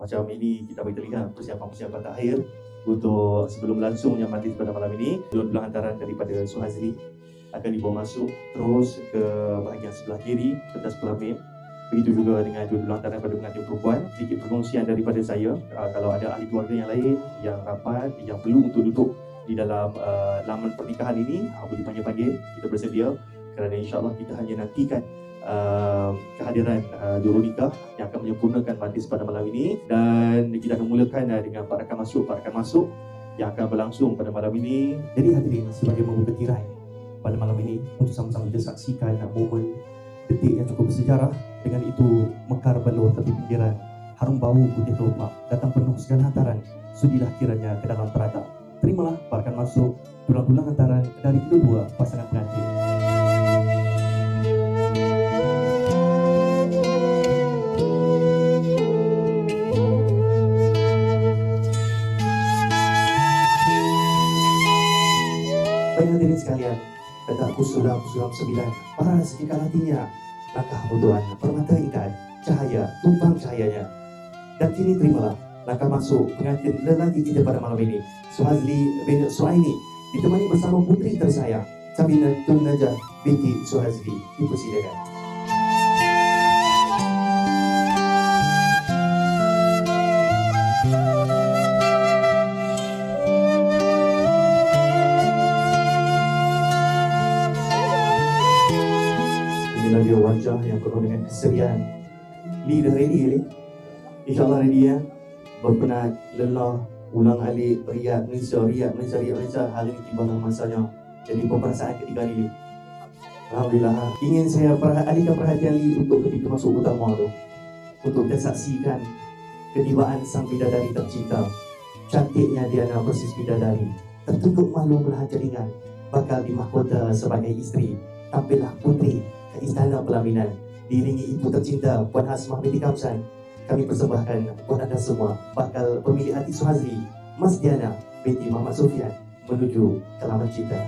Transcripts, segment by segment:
Macam ini kita bagi terlihat persiapan-persiapan terakhir untuk sebelum berlangsungnya majlis pada malam ini. Dua-dua hantaran daripada Suhazli akan dibawa masuk terus ke bahagian sebelah kiri, pentas pelamin. Begitu juga dengan dua-dua hantaran daripada pengantin perempuan. Sedikit perkongsian daripada saya, kalau ada ahli keluarga yang lain yang rapat, yang perlu untuk duduk di dalam laman pernikahan ini, boleh panggil-panggil, kita bersedia. Kerana insyaAllah kita hanya nantikan kehadiran juru nikah yang akan menyempurnakan majlis pada malam ini. Dan kita akan mulakan dengan pak rakan masuk yang akan berlangsung pada malam ini. Jadi hadirin, sebagai membuka tirai pada malam ini, untuk sama-sama kita saksikan momen detik yang cukup bersejarah. Dengan itu mekar beluh tepi pinggiran, harum bau putih kelopak, datang penuh segala hantaran, sudilah kiranya ke dalam teratak. Terimalah pak rakan masuk tulang-tulang hantaran dari kedua pasangan pengantin. Baik hadirin sekalian, tegakku sulam sembilan, paras jika hatinya, langkah bodohan, permata ikat, cahaya, tumpang cahayanya. Dan kini terimalah langkah masuk pengantin lelaki kita pada malam ini, Suhazli bin Suaini, ditemani bersama putri tersayang, Sabina Tun Najah binti Suhazli. Dipersilakan. Inilah dia wajah yang penuh dengan keserian. Lee dah ready, Lee? InsyaAllah ready ya. Berpenat, lelah, ulang alik, riak Malaysia. Hari ini tibalah masanya. Jadi pemeriksaan ketiga ni, Lee. Alhamdulillah. Ingin saya alihkan perhatian Lee untuk ketika masuk utama tu, untuk kita saksikan ketibaan sang bidadari tercinta. Cantiknya Diana persis bidadari, tertutup malu belahan jaringan, bakal dimahkota sebagai isteri. Tampillah putri ke istana pelaminan, diiringi ibu tercinta Puan Hasmah binti Kamsan. Kami persembahkan buat anda semua bakal pemilik hati Suhazli, Mas Diana binti Muhammad Sofian, menuju ke laman cinta.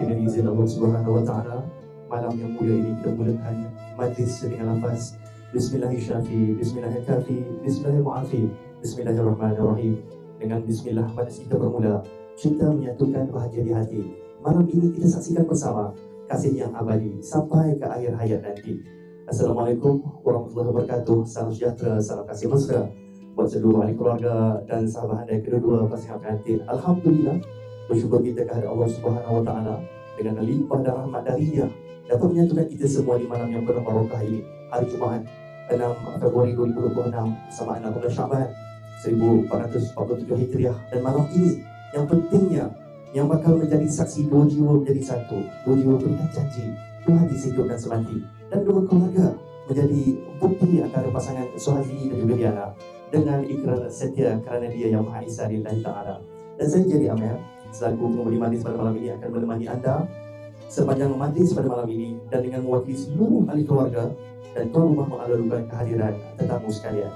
Dengan izin Allah Subhanahu Wa Taala, malam yang mulia ini kita mulakan majlis dengan lafaz Bismillahirrahmanirrahim, Bismillahirrahmanirrahim, Bismillahirrahmanirrahim, Bismillahirrahmanirrahim. Dengan bismillah majlis kita bermula. Cinta menyatukan bahagia di hati. Malam ini kita saksikan bersama kasih yang abadi sampai ke akhir hayat nanti. Assalamualaikum warahmatullahi wabarakatuh. Salam sejahtera, salam kasih mesra buat seluruh ahli keluarga dan sahabat anda kedua-dua pasangan pengantin. Alhamdulillah, bersyukur kita kepada Allah Subhanahu Wa Taala dengan limpah dan rahmat darinya dapat menyatukan kita semua di malam yang penuh barakah ini, hari Jumaat 6 Februari 2026 bersama 16 Syaban 1447 Hijriah. Dan malam ini yang pentingnya, yang bakal menjadi saksi dua jiwa menjadi satu, dua jiwa berikan janji, dua hati hidup dan semati, dan dua keluarga menjadi bukti antara pasangan Suhazli dan juga Diana dengan ikrar setia kerana Dia yang Maha Esa Lillahi Ta'ala. Dan saya jadi Amir selaku pengemudi majlis pada malam ini akan menemani anda sepanjang majlis pada malam ini, dan dengan mewakili seluruh ahli keluarga dan tuan rumah mengalu-alukan kehadiran tetamu sekalian.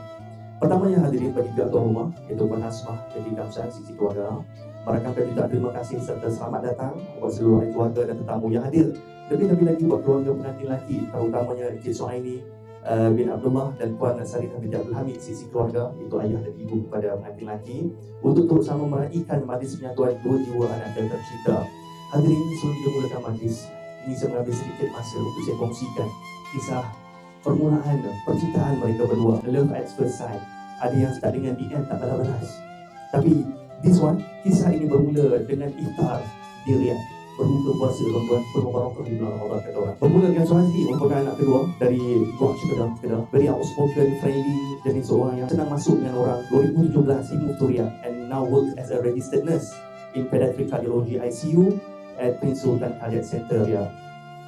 Pertamanya hadirin bagi pihak tuan rumah, iaitu Puan Hasmah binti Kamsan, sisi keluarga, merakamkan juga terima kasih serta selamat datang buat seluruh ahli keluarga dan tetamu yang hadir. Lebih-lebih lagi buat keluarga pengantin lelaki, terutamanya Encik Suhaini bin Abdullah dan Puan Sarinah binti Abdul Hamid, sisi keluarga, itu ayah dan ibu kepada pengantin lelaki, untuk turut sama meraihkan majlis penyatuan dua jiwa anak dan tercinta. Hadirin, sebelum kita mulakan majlis ini, saya mengambil sedikit masa untuk saya kongsikan kisah permulaan percintaan mereka berdua. Love at first sight. Ada yang start dengan DM tak balas-balas, tapi this one, kisah ini bermula dengan iftar di Riyadh, berbuka puasa tuan-tuan, penuh barakah di bulan Ramadan kata orang. Bermula dengan Suhazli, merupakan anak kedua dari Guam Kedah, very outspoken, friendly, jadi seorang yang senang masuk dengan orang. 2017 he moved to Riyadh and now works as a registered nurse in pediatric cardiology ICU at Prince Sultan Cardiac Center.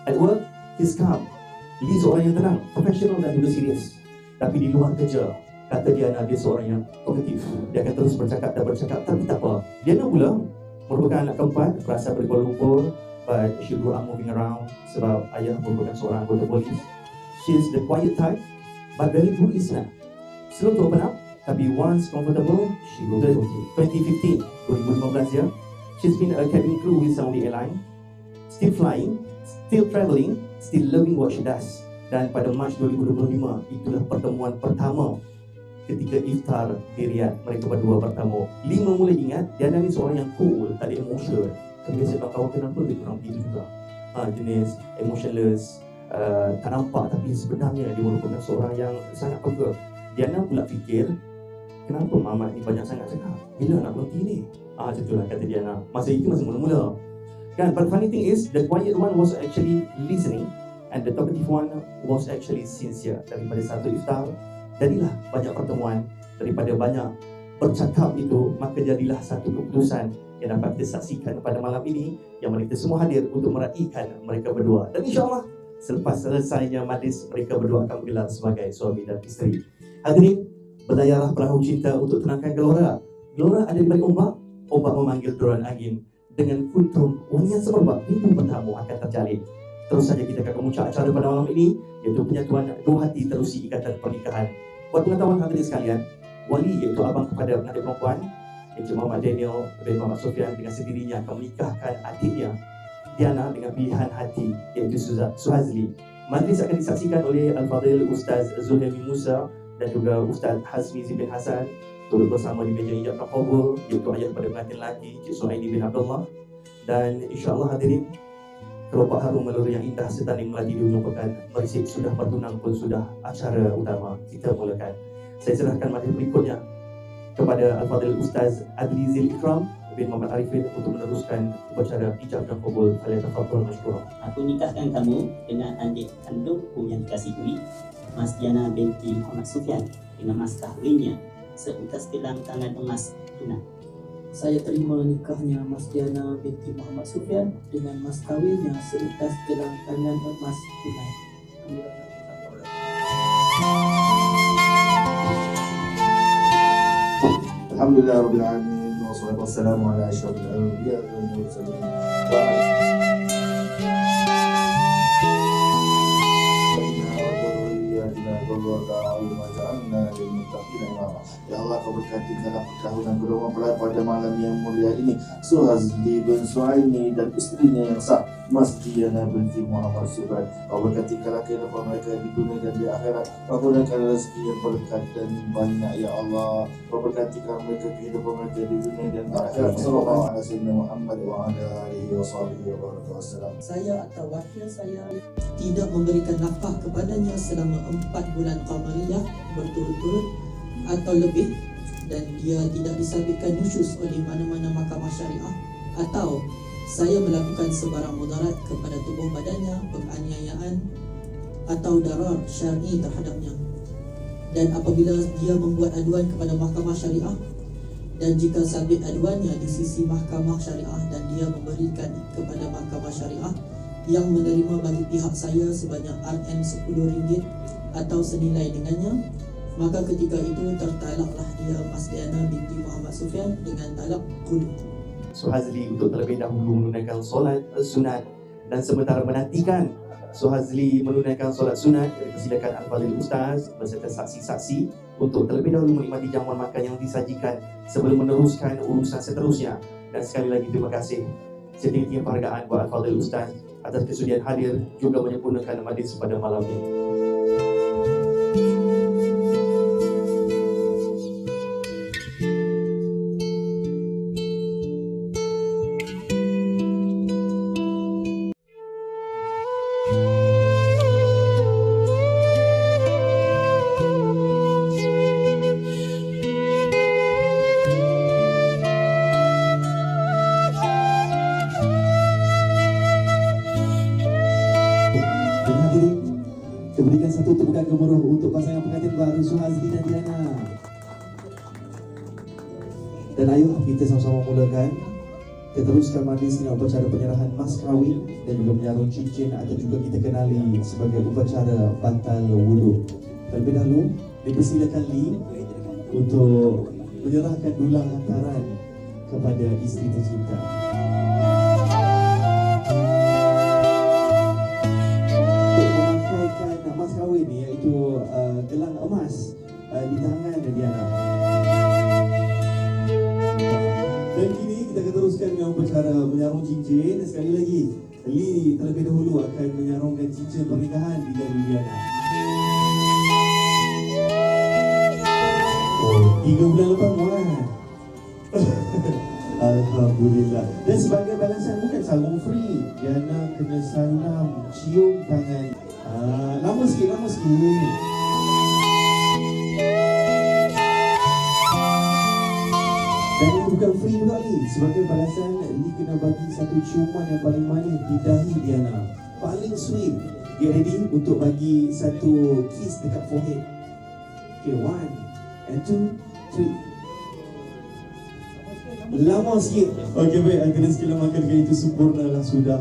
At work, he's calm. Dia seorang yang tenang, profesional dan juga serius. Tapi di luar kerja, kata Diana, dia seorang yang talkative. Dia akan terus bercakap, tapi tak apa. Diana pula merupakan anak keempat, berasal dari Kuala Lumpur, but she grew up moving around sebab ayah merupakan seorang anggota polis. She's the quiet type, but very good listener. slow to open up, tapi once comfortable, she will be okay. 2015 ya, she's been a cabin crew with Saudi Airlines, still flying, still travelling, still loving what she does. Dan pada Mac 2025, itulah pertemuan pertama ketika iftar di Riyadh. Mereka berdua bertemu. Lima mula ingat, Diana ni seorang yang cool, tak ada emotion. Kan biasa kawan kenapa dia kurang begitu juga. Jenis emotionless, tak nampak, tapi sebenarnya dia merupakan seorang yang sangat peka. Diana pula fikir, kenapa Mamat ni banyak sangat cakap? Bila nak berhenti ni? Macam itulah kata Diana. Masa itu masih mula-mula. Kan, but funny thing is, the quiet one was actually listening and the talkative one was actually sincere. Daripada satu iftar, jadilah banyak pertemuan. Daripada banyak bercakap itu, maka jadilah satu keputusan yang dapat kita saksikan pada malam ini, yang mana kita semua hadir untuk meraihkan mereka berdua. Dan insyaAllah selepas selesainya majlis, mereka berdua akan bergelar sebagai suami dan isteri. Hadirin, berlayarlah perahu cinta untuk tenangkan gelora. Gelora ada di balik ombak, ombak memanggil deruan angin. Dengan kuntum wangian semerbak, rindu bertamu akan terjalin. Terus saja kita akan memuncak acara pada malam ini, iaitu penyatuan dua hati terusi ikatan pernikahan. Buat pengetahuan hadirin sekalian, wali iaitu abang kepada pengantin perempuan, Encik Muhammad Daniel bin Muhammad Sofyan dengan sendirinya akan menikahkan adiknya Diana dengan pilihan hati, iaitu Suhazli. Majlis akan disaksikan oleh Al-Fadhil Ustaz Zulhami Musa dan juga Ustaz Hazmi bin Hasan, turut bersama di meja ijab dan qabul, iaitu ayah kepada pengantin lelaki Cik Suhaini bin Abdullah. Dan insyaAllah hadirin, kelopak harum meluru yang indah setanding melati di ujung pekan. Merisik sudah bertunang pun sudah acara utama kita mulakan. Saya serahkan majlis berikutnya kepada Al-Fadhil Ustaz Adli Zil Ikram bin Muhammad Arifin untuk meneruskan upacara ijab dan qabul. Falyatafaddal mashkura. Aku nikahkan kamu dengan adik kandungku yang dikasihi, Mas Diana binti Muhammad Sofyan, dengan mas kahwinnya seutas gelang tangan emas tunai. Saya terima nikahnya Mas Diana binti Muhammad Sofyan dengan mas kahwinnya seutas gelang tangan emas tunai. Alhamdulillah Rabbil Alamin, wassalatu wassalamu ala asyrafil anbiya wal mursalin. Ya Allah, kau berkati dalam perkahwinan kedua mempelai pada malam yang mulia ini, Suhazli bin Suhaimi dan istrinya yang sah, Mas Diana binti Muhammad Sofyan. Kau berkati kehidupan mereka di dunia dan di akhirat. Kau berikan rezeki yang berkat dan banyak ya Allah. Kau berkati mereka kehidupan mereka di dunia dan di akhirat. Sallallahu alaihi wasallam Muhammad wa ala alihi wa sahbihi wa sallam. Saya atau wakil saya tidak memberikan nafkah kepadanya selama 4 bulan qamariyah berturut-turut atau lebih, dan dia tidak disabitkan nusyus oleh mana-mana mahkamah syariah, atau saya melakukan sebarang mudarat kepada tubuh badannya, penganiayaan atau darar syar'i terhadapnya. Dan apabila dia membuat aduan kepada mahkamah syariah, dan jika sabit aduannya di sisi mahkamah syariah dan dia memberikan kepada mahkamah syariah yang menerima bagi pihak saya sebanyak Rm10 atau senilai dengannya, maka ketika itu tertalaklah dia Mas Diana binti Muhammad Sofyan dengan talak khulu. Suhazli untuk terlebih dahulu menunaikan solat sunat, dan sementara menantikan Suhazli menunaikan solat sunat, dipersilakan Al-Fadhil Ustaz beserta saksi-saksi untuk terlebih dahulu menikmati jamuan makan yang disajikan sebelum meneruskan urusan seterusnya. Dan sekali lagi terima kasih setinggi-tinggi penghargaan buat Al-Fadhil Ustaz atas kesudian hadir juga menyempurnakan majlis pada malam ini. Kita berikan satu tepukan gemuruh untuk pasangan pengantin baru Suhazli dan Diana. Dan ayo kita sama-sama mulakan. Kita teruskan majlis dengan upacara penyerahan mas kahwin dan juga menyarung cincin atau juga kita kenali sebagai upacara batal wudu. Terlebih dahulu dipersilakan Lee untuk menyerahkan dulang hantaran kepada isteri tercinta. Mas kahwin ni iaitu gelang emas di tangan Diana. Dan kini kita akan teruskan dengan upacara menyarung cincin. Sekali lagi, Lee terlebih dahulu akan menyarungkan cincin pernikahan di jari Diana. Oh, 3 bulan lepas muat. Alhamdulillah. Dan sebagai balasan bukan sarung free, Diana kena salam cium tangan. Lama sikit. Dan ini bukan free juga ni. Sebagai balasan, Lee kena bagi satu ciuman yang paling manis di dahi Diana. Paling sweet. Get ready untuk bagi satu kiss dekat forehead. Okay, 1 and 2, 3. Lama sikit. Okey baik, antara skill makan itu sempurna lah sudah.